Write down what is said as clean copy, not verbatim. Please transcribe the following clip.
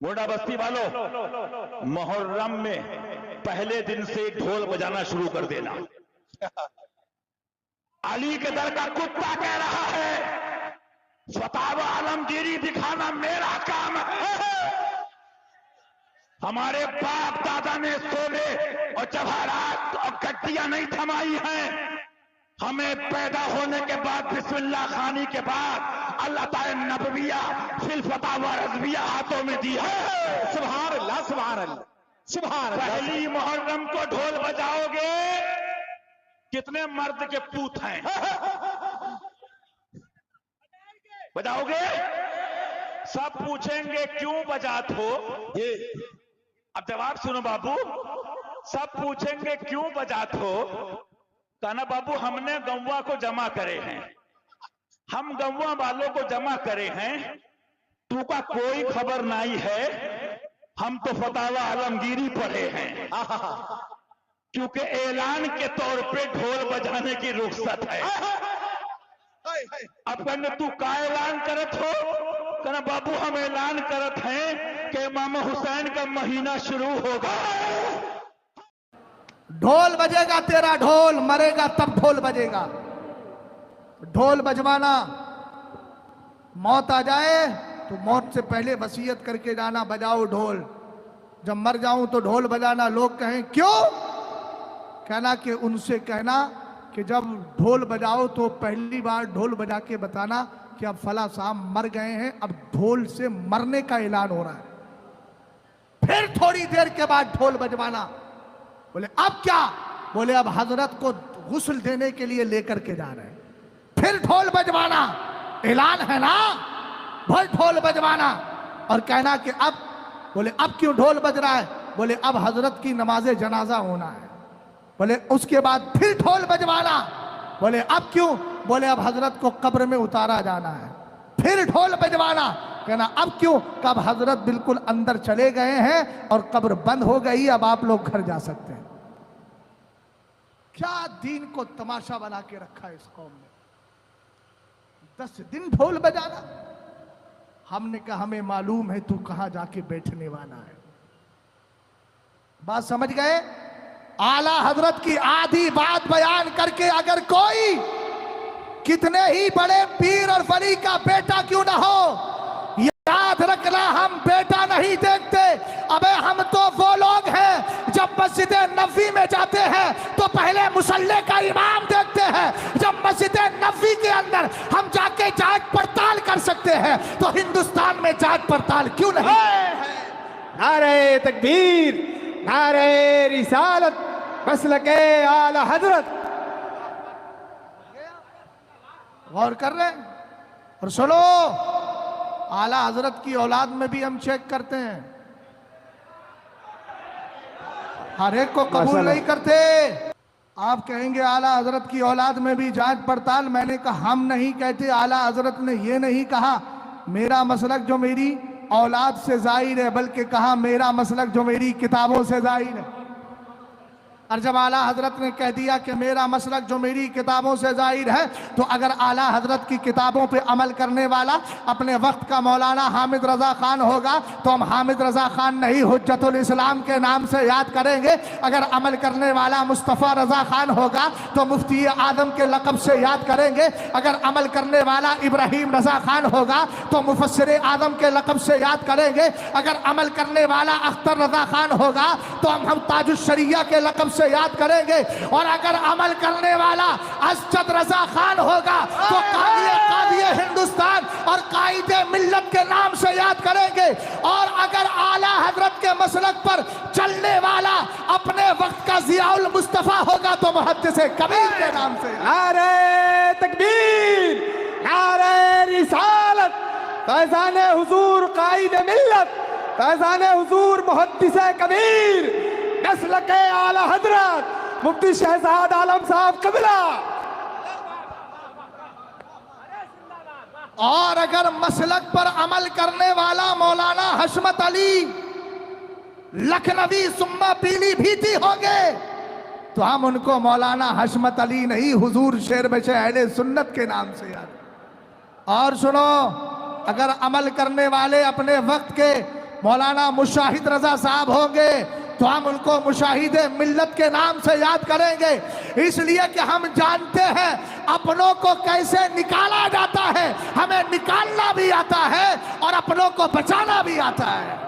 गोंडा बस्ती वालों, मुहर्रम में पहले दिन से ढोल बजाना शुरू कर देना। अली के दर का कुत्ता कह रहा है फतावा आलमगीरी दिखाना मेरा काम है। हमारे बाप दादा ने सोने और जवाहरात और गड्डियां नहीं थमाई हैं। हमें पैदा होने के बाद बिस्मिल्लाह खानी के बाद अल्लाह ताला नबविया फिल फतावा रज़विया हाथों में दी है। सुभान अल्लाह, सुभान अल्लाह, सुभान अल्लाह। पहली मुहर्रम को ढोल बजाओगे, कितने मर्द के पूत हैं? बजाओगे? सब पूछेंगे क्यों बजात हो? ये अब जवाब सुनो बाबू। सब पूछेंगे क्यों बजात हो? कहना बाबू हमने गौवा को जमा करे हैं, हम गौवा वालों को जमा करे हैं, तू का कोई खबर नहीं है। हम तो फतावा आलमगीरी पढ़े हैं, क्योंकि ऐलान के तौर पे ढोल बजाने की रुख्सत है। अब कहने तू का ऐलान करत हो? कहना बाबू हम ऐलान करत हैं कि इमाम हुसैन का महीना शुरू होगा। ढोल बजेगा तेरा ढोल, मरेगा तब ढोल बजेगा। ढोल बजवाना, मौत आ जाए तो मौत से पहले वसीयत करके जाना बजाओ ढोल, जब मर जाऊं तो ढोल बजाना। लोग कहें क्यों? कहना कि उनसे कहना कि जब ढोल बजाओ तो पहली बार ढोल बजा के बताना कि अब फला साहब मर गए हैं, अब ढोल से मरने का ऐलान हो रहा है। फिर थोड़ी देर के बाद ढोल बजवाना। बोले अब क्या? बोले अब हजरत को गुस्ल देने के लिए लेकर के जा रहे हैं। फिर ढोल बजवाना, ऐलान है ना, फिर ढोल बजवाना और कहना कि अब, बोले अब क्यों ढोल बज रहा है? बोले अब हजरत की नमाज जनाजा होना है। बोले उसके बाद फिर ढोल बजवाना। बोले अब क्यों? बोले अब हजरत को कब्र में उतारा जाना है। फिर ढोल बजवाना, कहना अब क्यों? कब हजरत बिल्कुल अंदर चले गए हैं और कब्र बंद हो गई, अब आप लोग घर जा सकते हैं। क्या दीन को तमाशा बना के रखा है इस कौम ने। 10 दिन ढोल बजाना। हमने कहा हमें मालूम है तू कहां जाके बैठने वाला है। बात समझ गए? आला हजरत की आधी बात बयान करके अगर कोई कितने ही बड़े पीर और वली का बेटा क्यों ना हो, याद रखना हम बेटा नहीं देखते। अबे हम तो वो लोग हैं जब मस्जिद नबवी में जाते हैं तो पहले मुसल्ले का इमाम देखते हैं। जब मस्जिद नबवी के अंदर हम जाके जांच पड़ताल कर सकते हैं तो हिंदुस्तान में जांच पड़ताल क्यों नहीं? नारे तकबीर, नारे रिसालत, मसलके आला हजरत। गौर कर रहे हैं? और सुनो, आला हजरत की औलाद में भी हम चेक करते हैं, हर एक को कबूल नहीं करते। आप कहेंगे आला हजरत की औलाद में भी जांच पड़ताल, मैंने कहा हम नहीं कहते, आला हजरत ने ये नहीं कहा मेरा मसलक जो मेरी औलाद से जाहिर है, बल्कि कहा मेरा मसलक जो मेरी किताबों से जाहिर है। और जब आला हजरत ने कह दिया कि मेरा मसलक जो मेरी किताबों से जाहिर है, तो अगर आला हजरत की किताबों पे अमल करने वाला अपने वक्त का मौलाना हामिद रजा खान होगा तो हम हामिद रजा खान नहीं हुज्जतुल इस्लाम के नाम से याद करेंगे। अगर अमल करने वाला मुस्तफ़ा रजा खान होगा तो मुफ्ती आदम के लक़ब से याद करेंगे। अगर अमल करने वाला इब्राहिम रजा खान होगा तो मुफस्सिर आदम के लक़ब से याद करेंगे। अगर अमल करने वाला अख्तर रजा खान होगा तो हम ताजुश शरिया के लक़ब से याद करेंगे। और अगर अमल करने वाला असद रजा खान होगा तो कादिए हिंदुस्तान और कायदे मिल्लत के नाम से याद करेंगे। और अगर आला हजरत के मसलक पर चलने वाला अपने वक्त का जियाउल मुस्तफा होगा तो मुहद्दिस कबीर के नाम से। नारे तकबीर, नारे रिसालत, फैज़ान हुजूर कायदे मिल्लत, फैज़ान हुजूर मुहद्दिस कबीर, नस्ल-ए आला हजरत मुफ्ती शहजाद आलम साहब कबीला। और अगर मसलक पर अमल करने वाला मौलाना हशमत अली लखनवी सुम्मा पीलीभीती होंगे तो हम उनको मौलाना हशमत अली नहीं हुजूर शेर बशे अहले सुन्नत के नाम से याद। और सुनो, अगर अमल करने वाले अपने वक्त के मौलाना मुशाहिद रजा साहब होंगे तो हम उनको मुशाहिद मिल्लत के नाम से याद करेंगे, इसलिए कि हम जानते हैं अपनों को कैसे निकाला जाता है, हमें निकालना भी आता है और अपनों को बचाना भी आता है।